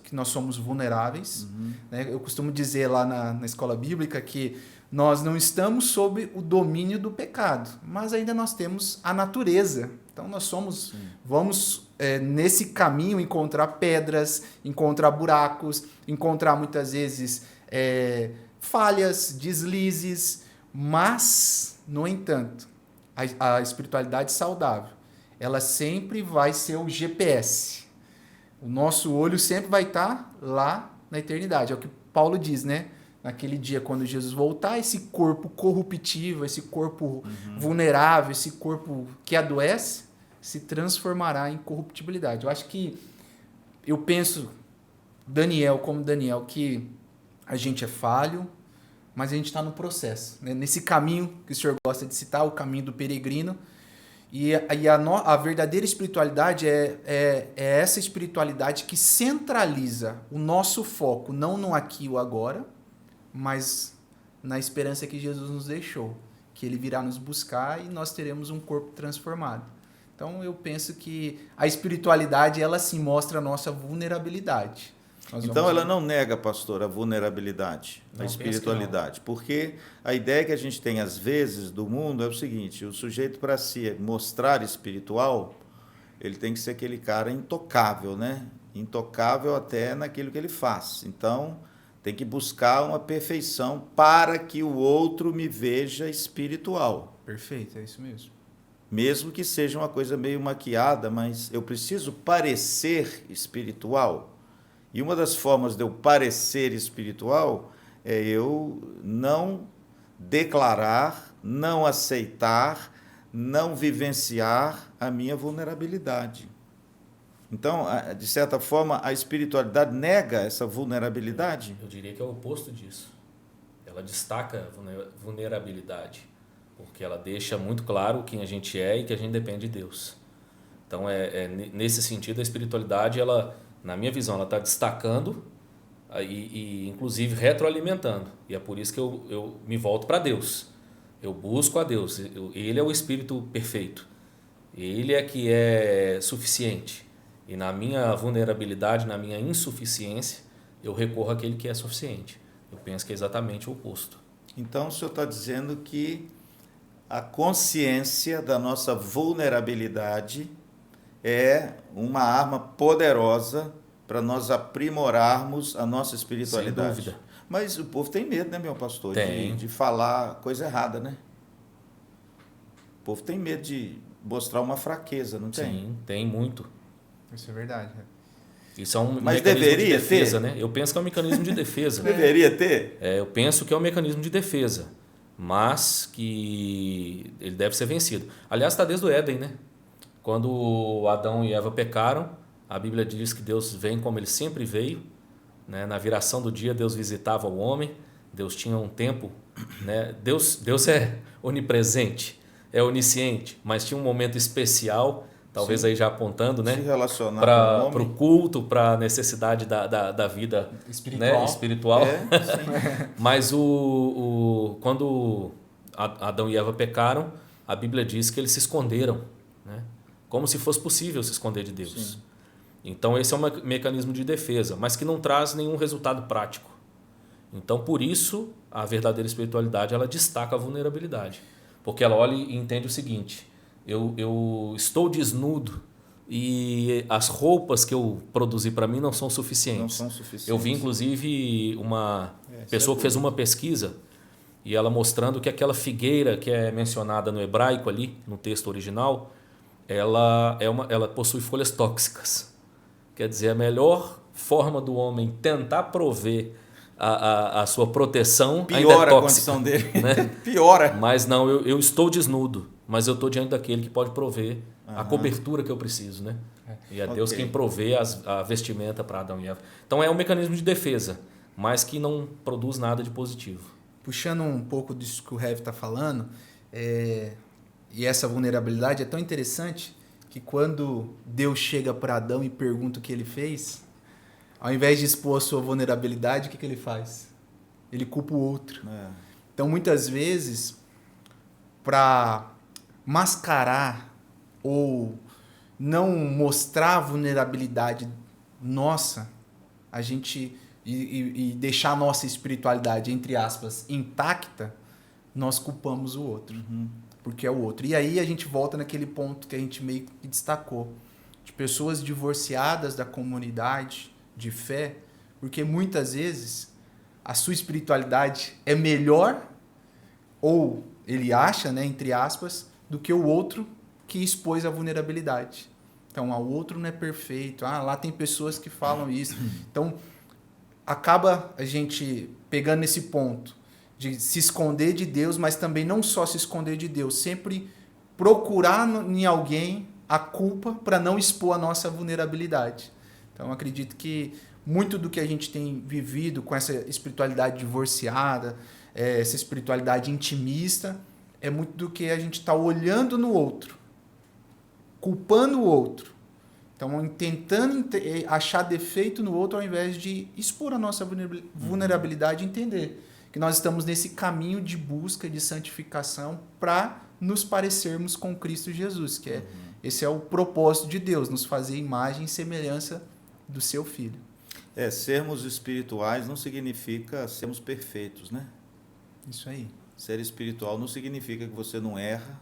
que nós somos vulneráveis. Né? Eu costumo dizer lá na escola bíblica que nós não estamos sob o domínio do pecado, mas ainda nós temos a natureza. Então nós vamos nesse caminho encontrar pedras, encontrar buracos, encontrar muitas vezes falhas, deslizes, mas, no entanto, a espiritualidade saudável, ela sempre vai ser o GPS. O nosso olho sempre vai estar lá na eternidade. É o que Paulo diz, né? Naquele dia, quando Jesus voltar, esse corpo corruptível, esse corpo vulnerável, esse corpo que adoece, se transformará em corruptibilidade. Eu penso, como Daniel, que a gente é falho, mas a gente está no processo. Né? Nesse caminho que o senhor gosta de citar, o caminho do peregrino. E a verdadeira espiritualidade é essa espiritualidade que centraliza o nosso foco, não no aqui e o agora, mas na esperança que Jesus nos deixou, que Ele virá nos buscar e nós teremos um corpo transformado. Então eu penso que a espiritualidade, ela sim mostra a nossa vulnerabilidade. Então ela não nega, pastor, a vulnerabilidade, a espiritualidade, porque a ideia que a gente tem às vezes do mundo é o seguinte: o sujeito, para se mostrar espiritual, ele tem que ser aquele cara intocável, né? Intocável até naquilo que ele faz. Então tem que buscar uma perfeição para que o outro me veja espiritual. Perfeito, é isso mesmo. Mesmo que seja uma coisa meio maquiada, mas eu preciso parecer espiritual. E uma das formas de eu parecer espiritual é eu não declarar, não aceitar, não vivenciar a minha vulnerabilidade. Então, de certa forma, a espiritualidade nega essa vulnerabilidade? Eu diria que é o oposto disso. Ela destaca a vulnerabilidade, porque ela deixa muito claro quem a gente é e que a gente depende de Deus. Então, nesse sentido, a espiritualidade, ela, na minha visão, ela está destacando e inclusive retroalimentando. E é por isso que eu me volto para Deus. Eu busco a Deus. Ele é o Espírito perfeito. Ele é que é suficiente. E na minha vulnerabilidade, na minha insuficiência, eu recorro àquele que é suficiente. Eu penso que é exatamente o oposto. Então, o senhor está dizendo que a consciência da nossa vulnerabilidade é uma arma poderosa para nós aprimorarmos a nossa espiritualidade. Sem dúvida. Mas o povo tem medo, né, meu pastor? Tem. De falar coisa errada, né? O povo tem medo de mostrar uma fraqueza, não tem? Sim, tem muito. Isso é verdade. Isso é um Mas mecanismo deveria de defesa, ter? né? Eu penso que é um mecanismo de defesa. Deveria ter? Eu penso que é um mecanismo de defesa, mas que ele deve ser vencido. Aliás, está desde o Éden, né? Quando Adão e Eva pecaram, a Bíblia diz que Deus vem como ele sempre veio, né? Na viração do dia, Deus visitava o homem, Deus tinha um tempo, né? Deus é onipresente, é onisciente, mas tinha um momento especial, talvez aí já apontando, né? Se relacionar para o culto, para a necessidade da vida espiritual. Né? Espiritual. sim. Mas quando Adão e Eva pecaram, a Bíblia diz que eles se esconderam, né? Como se fosse possível se esconder de Deus. Sim. Então esse é um mecanismo de defesa, mas que não traz nenhum resultado prático. Então por isso a verdadeira espiritualidade, ela destaca a vulnerabilidade, porque ela olha e entende o seguinte: eu estou desnudo e as roupas que eu produzi para mim não são suficientes. Não são suficientes. Eu vi inclusive uma pessoa que fez uma pesquisa e ela mostrando que aquela figueira que é mencionada no hebraico ali, no texto original, ela possui folhas tóxicas. Quer dizer, a melhor forma do homem tentar prover a sua proteção piora ainda é tóxica, a condição dele. Né? Piora. Mas não, eu estou desnudo, mas eu estou diante daquele que pode prover a cobertura que eu preciso, né? E é Deus quem provê a vestimenta para Adão e Eva. Então é um mecanismo de defesa, mas que não produz nada de positivo. Puxando um pouco disso que o Heavy está falando, E essa vulnerabilidade é tão interessante que quando Deus chega para Adão e pergunta o que ele fez, ao invés de expor a sua vulnerabilidade, o que ele faz? Ele culpa o outro. Então, muitas vezes, para mascarar ou não mostrar a vulnerabilidade nossa, a gente e deixar a nossa espiritualidade, entre aspas, intacta, nós culpamos o outro. Porque é o outro. E aí a gente volta naquele ponto que a gente meio que destacou, de pessoas divorciadas da comunidade de fé, porque muitas vezes a sua espiritualidade é melhor, ou ele acha, né, entre aspas, do que o outro que expôs a vulnerabilidade. Então, o outro não é perfeito. Lá tem pessoas que falam isso. Então, acaba a gente pegando esse ponto de se esconder de Deus, mas também não só se esconder de Deus, sempre procurar em alguém a culpa para não expor a nossa vulnerabilidade. Então, acredito que muito do que a gente tem vivido com essa espiritualidade divorciada, essa espiritualidade intimista, é muito do que a gente está olhando no outro, culpando o outro. Então, tentando achar defeito no outro ao invés de expor a nossa vulnerabilidade e entender que nós estamos nesse caminho de busca de santificação para nos parecermos com Cristo Jesus, que esse é o propósito de Deus, nos fazer imagem e semelhança do seu Filho. Sermos espirituais não significa sermos perfeitos, né? Isso aí. Ser espiritual não significa que você não erra.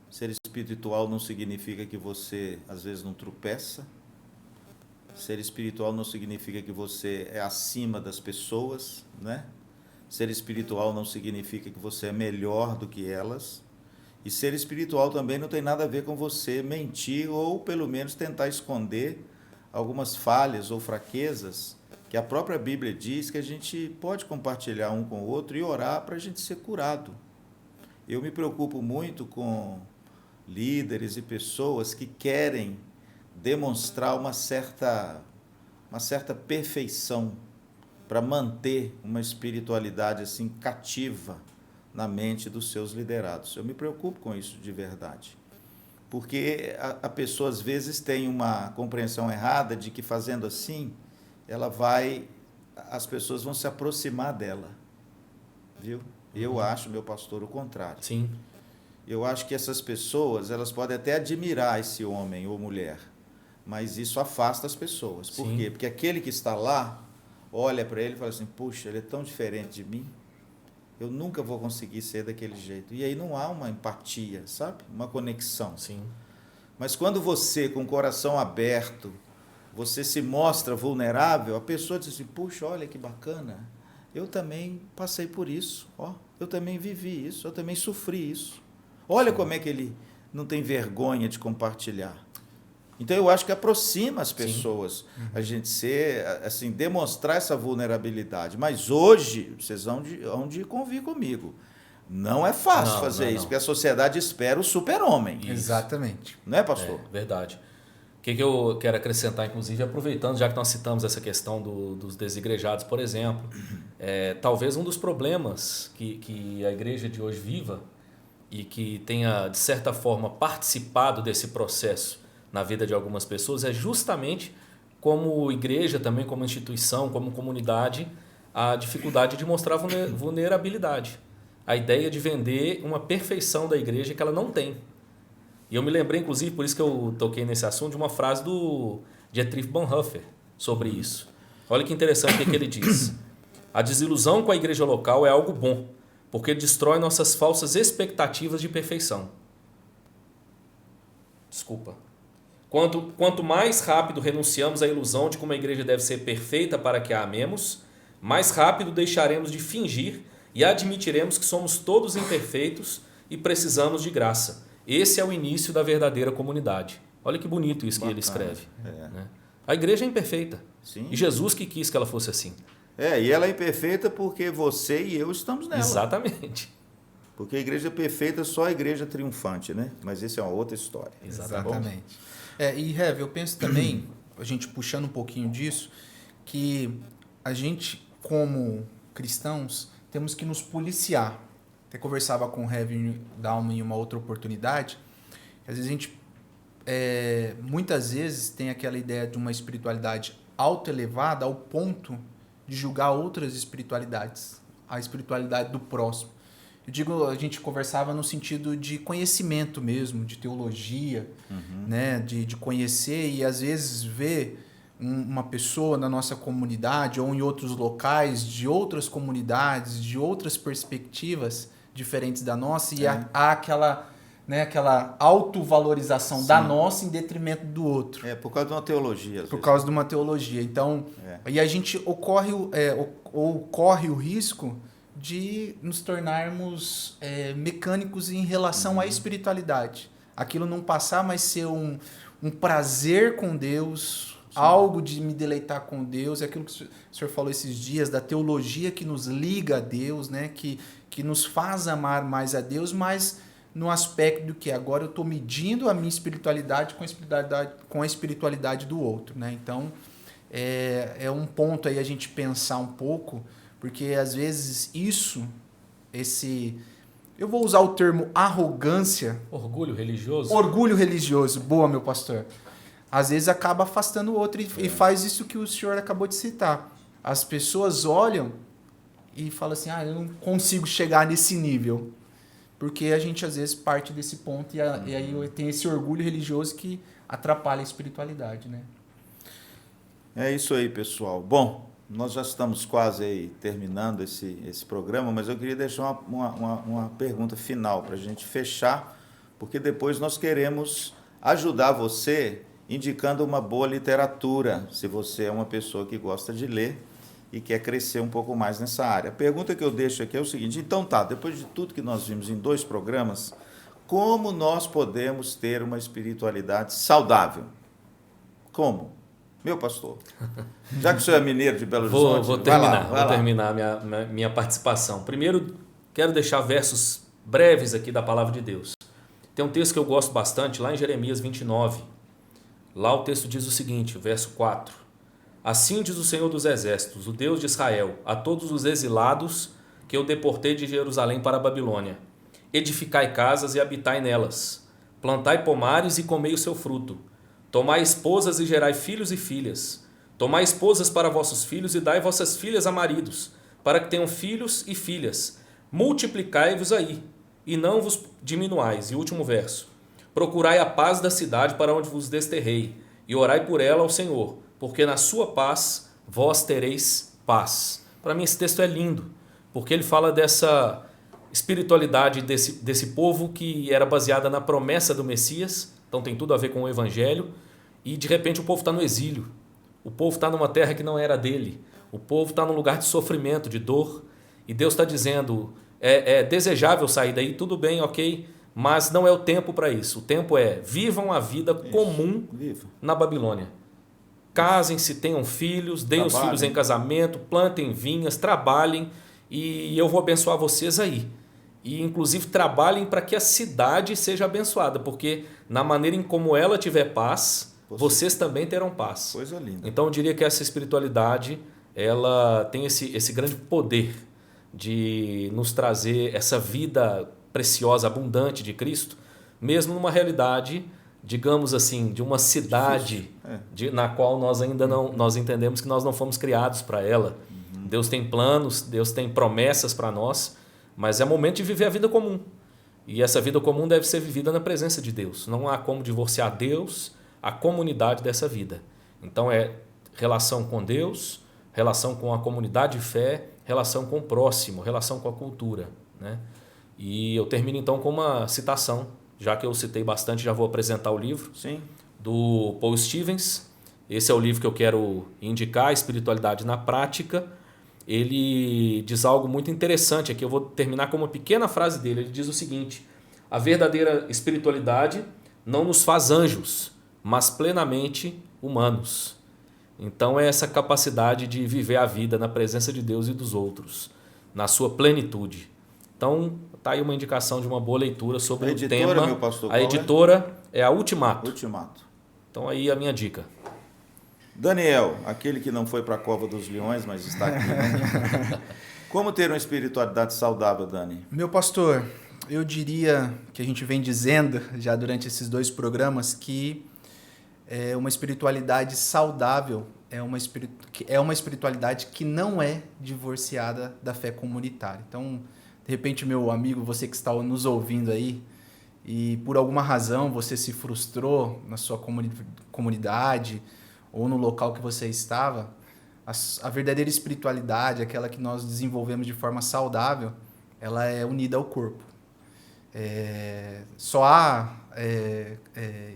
Ser espiritual não significa que você, às vezes, não tropeça. Ser espiritual não significa que você é acima das pessoas, né? Ser espiritual não significa que você é melhor do que elas. E ser espiritual também não tem nada a ver com você mentir ou, pelo menos, tentar esconder algumas falhas ou fraquezas que a própria Bíblia diz que a gente pode compartilhar um com o outro e orar para a gente ser curado. Eu me preocupo muito com líderes e pessoas que querem demonstrar uma certa perfeição para manter uma espiritualidade assim cativa na mente dos seus liderados. Eu me preocupo com isso de verdade, porque a pessoa às vezes tem uma compreensão errada de que fazendo assim, as pessoas vão se aproximar dela, viu? Eu acho, meu pastor, o contrário. Sim. Eu acho que essas pessoas, elas podem até admirar esse homem ou mulher, mas isso afasta as pessoas. Por Sim. quê? Porque aquele que está lá olha para ele e fala assim, puxa, ele é tão diferente de mim, eu nunca vou conseguir ser daquele jeito. E aí não há uma empatia, sabe? Uma conexão. Sim. Mas quando você, com o coração aberto, você se mostra vulnerável, a pessoa diz assim, puxa, olha que bacana, eu também passei por isso, eu também vivi isso, eu também sofri isso. Olha como é que ele não tem vergonha de compartilhar. Então, eu acho que aproxima as pessoas, a gente assim, demonstrar essa vulnerabilidade. Mas hoje, vocês vão de convir comigo, não é fácil fazer isso, porque a sociedade espera o super-homem. Exatamente. Não é, pastor? Verdade. O que eu quero acrescentar, inclusive, aproveitando, já que nós citamos essa questão dos desigrejados, por exemplo, talvez um dos problemas que a igreja de hoje viva e que tenha, de certa forma, participado desse processo na vida de algumas pessoas é justamente como igreja, também como instituição, como comunidade, a dificuldade de mostrar vulnerabilidade. A ideia de vender uma perfeição da igreja que ela não tem. E eu me lembrei, inclusive, por isso que eu toquei nesse assunto, de uma frase do Dietrich Bonhoeffer sobre isso. Olha que interessante o que ele diz. A desilusão com a igreja local é algo bom, porque destrói nossas falsas expectativas de perfeição. Desculpa. Quanto mais rápido renunciamos à ilusão de como a igreja deve ser perfeita para que a amemos, mais rápido deixaremos de fingir e admitiremos que somos todos imperfeitos e precisamos de graça. Esse é o início da verdadeira comunidade. Olha que bonito isso que ele escreve. Né? A igreja é imperfeita. Sim. E Jesus que quis que ela fosse assim. E ela é imperfeita porque você e eu estamos nela. Exatamente. Porque a igreja perfeita é só a igreja triunfante, né? Mas isso é uma outra história. Exatamente. E, Rev, eu penso também, a gente puxando um pouquinho disso, que a gente, como cristãos, temos que nos policiar. até conversava com o Heavy Down em uma outra oportunidade, às vezes a gente, muitas vezes, tem aquela ideia de uma espiritualidade auto-elevada ao ponto de julgar outras espiritualidades, a espiritualidade do próximo. Eu digo, a gente conversava no sentido de conhecimento mesmo, de teologia, né? De conhecer e às vezes ver uma pessoa na nossa comunidade ou em outros locais, de outras comunidades, de outras perspectivas diferentes da nossa e há aquela, né, aquela autovalorização da nossa em detrimento do outro. Por causa de uma teologia. Por causa de uma teologia. Então, e a gente corre o risco de nos tornarmos mecânicos em relação à espiritualidade. Aquilo não passar, mas ser um prazer com Deus, algo de me deleitar com Deus. É aquilo que o senhor falou esses dias, da teologia que nos liga a Deus, né? que nos faz amar mais a Deus, mas no aspecto do que agora eu estou medindo a minha espiritualidade com a espiritualidade do outro. Né? Então, é um ponto aí a gente pensar um pouco, porque às vezes eu vou usar o termo arrogância. Orgulho religioso. Orgulho religioso. Boa, meu pastor. Às vezes acaba afastando o outro e faz isso que o senhor acabou de citar. As pessoas olham e falam assim, eu não consigo chegar nesse nível. Porque a gente às vezes parte desse ponto e aí tem esse orgulho religioso que atrapalha a espiritualidade, né? É isso aí, pessoal. Bom, nós já estamos quase aí terminando esse programa, mas eu queria deixar uma pergunta final para a gente fechar, porque depois nós queremos ajudar você indicando uma boa literatura, se você é uma pessoa que gosta de ler e quer crescer um pouco mais nessa área. A pergunta que eu deixo aqui é o seguinte, então depois de tudo que nós vimos em 2 programas, como nós podemos ter uma espiritualidade saudável? Como? Meu pastor, já que o senhor é mineiro de Belo Horizonte, vou terminar minha participação. Primeiro, quero deixar versos breves aqui da Palavra de Deus. Tem um texto que eu gosto bastante, lá em Jeremias 29. Lá o texto diz o seguinte, verso 4. Assim diz o Senhor dos Exércitos, o Deus de Israel, a todos os exilados que eu deportei de Jerusalém para a Babilônia. Edificai casas e habitai nelas. Plantai pomares e comei o seu fruto. Tomai esposas e gerai filhos e filhas. Tomai esposas para vossos filhos e dai vossas filhas a maridos, para que tenham filhos e filhas. Multiplicai-vos aí, e não vos diminuais. E último verso. Procurai a paz da cidade para onde vos desterrei, e orai por ela ao Senhor, porque na sua paz vós tereis paz. Para mim esse texto é lindo, porque ele fala dessa espiritualidade desse povo que era baseada na promessa do Messias, então tem tudo a ver com o Evangelho, e de repente o povo está no exílio, o povo está numa terra que não era dele, o povo está num lugar de sofrimento, de dor, e Deus está dizendo, é desejável sair daí, tudo bem, ok, mas não é o tempo para isso, o tempo é, vivam a vida comum na Babilônia. Casem-se, tenham filhos, deem os filhos em casamento, plantem vinhas, trabalhem, e eu vou abençoar vocês aí. E, inclusive, trabalhem para que a cidade seja abençoada, porque na maneira em como ela tiver paz, vocês também terão paz. Coisa linda. Então, eu diria que essa espiritualidade ela tem esse grande poder de nos trazer essa vida preciosa, abundante de Cristo, mesmo numa realidade, digamos assim, de uma cidade na qual nós ainda nós entendemos que nós não fomos criados para ela. Deus tem planos, Deus tem promessas para nós, mas é momento de viver a vida comum. E essa vida comum deve ser vivida na presença de Deus. Não há como divorciar Deus, a comunidade dessa vida. Então é relação com Deus, relação com a comunidade de fé, relação com o próximo, relação com a cultura, né? E eu termino então com uma citação, já que eu citei bastante, já vou apresentar o livro. Sim. Do Paul Stevens. Esse é o livro que eu quero indicar, Espiritualidade na Prática. Ele diz algo muito interessante aqui, eu vou terminar com uma pequena frase dele. Ele diz o seguinte: a verdadeira espiritualidade não nos faz anjos, mas plenamente humanos. Então é essa capacidade de viver a vida na presença de Deus e dos outros, na sua plenitude. Então está aí uma indicação de uma boa leitura sobre o tema. Meu pastor, a editora é a Ultimato. Ultimato. Então aí a minha dica. Daniel, aquele que não foi para a Cova dos Leões, mas está aqui, né? Como ter uma espiritualidade saudável, Dani? Meu pastor, eu diria que a gente vem dizendo já durante esses 2 programas que uma espiritualidade saudável é uma espiritualidade que não é divorciada da fé comunitária. Então, de repente, meu amigo, você que está nos ouvindo aí, e por alguma razão você se frustrou na sua comunidade ou no local que você estava, a verdadeira espiritualidade, aquela que nós desenvolvemos de forma saudável, ela é unida ao corpo. Só há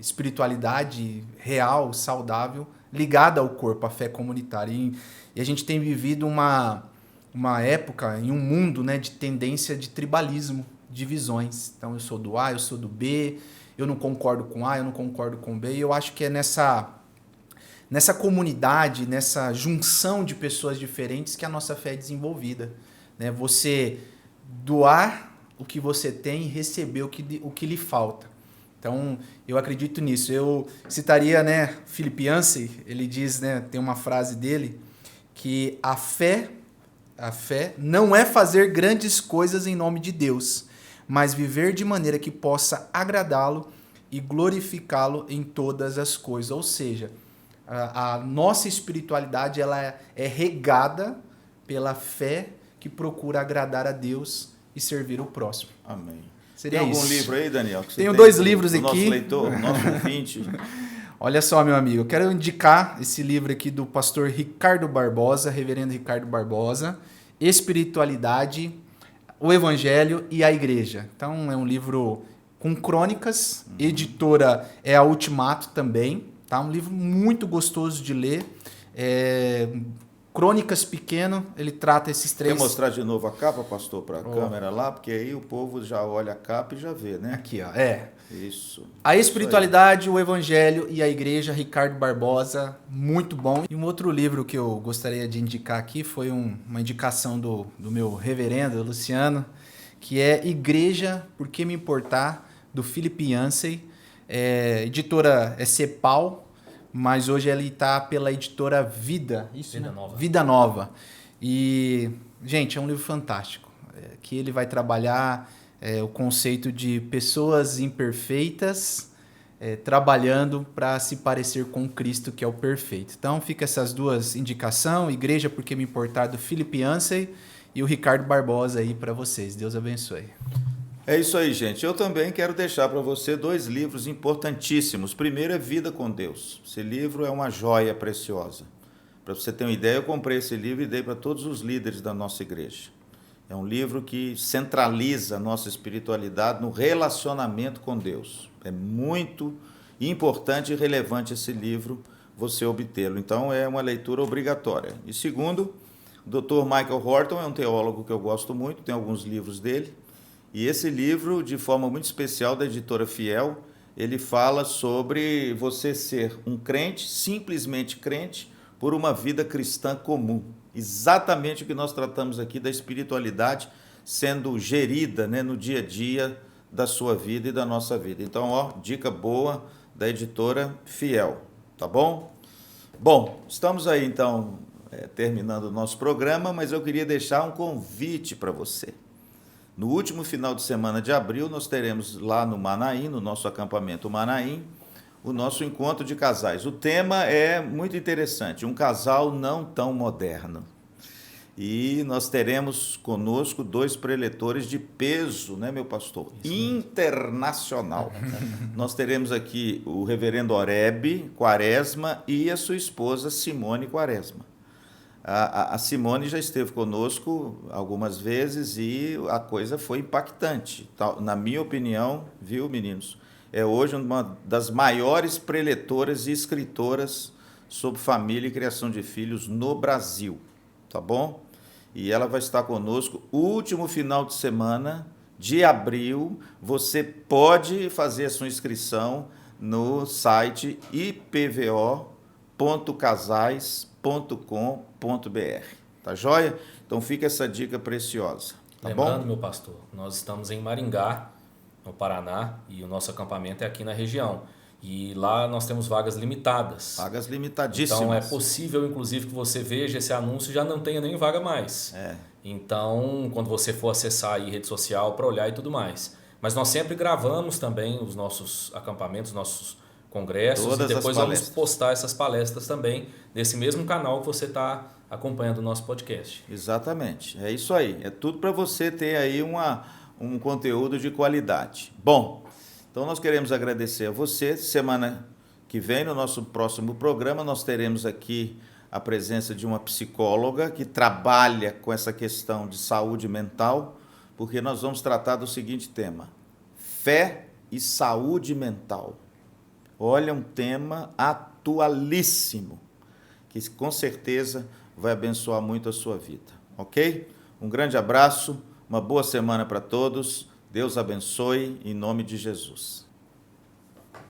espiritualidade real, saudável, ligada ao corpo, à fé comunitária. E a gente tem vivido uma época em um mundo, né, de tendência de tribalismo, divisões. Então, eu sou do A, eu sou do B, eu não concordo com A, eu não concordo com B. E eu acho que é nessa comunidade, nessa junção de pessoas diferentes que a nossa fé é desenvolvida. Né? Você doar o que você tem e receber o que lhe falta. Então, eu acredito nisso. Eu citaria, né, Philip Yancey, ele diz, né, tem uma frase dele, que a fé não é fazer grandes coisas em nome de Deus, mas viver de maneira que possa agradá-lo e glorificá-lo em todas as coisas. Ou seja, a nossa espiritualidade ela é regada pela fé que procura agradar a Deus e servir o próximo. Amém. Seria tem algum isso. livro aí, Daniel? Que você Tenho tem 2 livros aqui. Nosso leitor, nosso ouvinte. Olha só, meu amigo, eu quero indicar esse livro aqui do pastor Ricardo Barbosa, reverendo Ricardo Barbosa, Espiritualidade, o Evangelho e a Igreja. Então, é um livro com crônicas, editora é a Ultimato também, tá? Um livro muito gostoso de ler, crônicas pequeno, ele trata esses 3... Quer mostrar de novo a capa, pastor, para a câmera lá? Porque aí o povo já olha a capa e já vê, né? Aqui, ó, Isso. A Espiritualidade, o Evangelho e a Igreja, Ricardo Barbosa, muito bom. E um outro livro que eu gostaria de indicar aqui foi uma indicação do meu reverendo, Luciano, que é Igreja, Por Que Me Importar, do Philip Yancey. Editora é Cepal, mas hoje ele está pela editora Vida. Isso, Vida né? Nova. Vida Nova. E, gente, é um livro fantástico, que ele vai trabalhar... o conceito de pessoas imperfeitas trabalhando para se parecer com Cristo, que é o perfeito. Então, fica essas 2 indicações, Igreja Por Que Me Importar, do Philip Yancey, e o Ricardo Barbosa aí para vocês. Deus abençoe. É isso aí, gente. Eu também quero deixar para você 2 livros importantíssimos. Primeiro é Vida com Deus. Esse livro é uma joia preciosa. Para você ter uma ideia, eu comprei esse livro e dei para todos os líderes da nossa igreja. É um livro que centraliza a nossa espiritualidade no relacionamento com Deus. É muito importante e relevante esse livro, você obtê-lo. Então, é uma leitura obrigatória. E segundo, o Dr. Michael Horton é um teólogo que eu gosto muito, tem alguns livros dele. E esse livro, de forma muito especial, da editora Fiel, ele fala sobre você ser um crente, simplesmente crente, por uma vida cristã comum. Exatamente o que nós tratamos aqui da espiritualidade sendo gerida, né, no dia a dia da sua vida e da nossa vida. Então, dica boa da editora Fiel, tá bom? Bom, estamos aí então terminando o nosso programa, mas eu queria deixar um convite para você. No último final de semana de abril, nós teremos lá no Manaim, no nosso acampamento Manaim, o nosso encontro de casais. O tema é muito interessante, um casal não tão moderno. E nós teremos conosco 2 preletores de peso, né, meu pastor? Internacional. Nós teremos aqui o reverendo Oreb Quaresma e a sua esposa Simone Quaresma. A Simone já esteve conosco algumas vezes e a coisa foi impactante. Na minha opinião, viu, meninos? É hoje uma das maiores preletoras e escritoras sobre família e criação de filhos no Brasil, tá bom? E ela vai estar conosco último final de semana de abril. Você pode fazer a sua inscrição no site ipvo.casais.com.br, tá joia? Então fica essa dica preciosa, tá Lembrando, bom? meu pastor, nós estamos em Maringá, no Paraná, e o nosso acampamento é aqui na região. E lá nós temos vagas limitadas. Vagas limitadíssimas. Então é possível, inclusive, que você veja esse anúncio e já não tenha nem vaga mais. Então, quando você for acessar aí rede social para olhar e tudo mais. Mas nós sempre gravamos também os nossos acampamentos, nossos congressos. Todas e depois as vamos palestras. postar essas palestras também nesse mesmo canal que você está acompanhando o nosso podcast. Exatamente, é isso aí. É tudo para você ter aí um conteúdo de qualidade. Bom, então nós queremos agradecer a você. Semana que vem, no nosso próximo programa, nós teremos aqui a presença de uma psicóloga que trabalha com essa questão de saúde mental, porque nós vamos tratar do seguinte tema: fé e saúde mental. Olha, um tema atualíssimo, que com certeza vai abençoar muito a sua vida, ok? Um grande abraço, uma boa semana para todos, Deus abençoe, em nome de Jesus.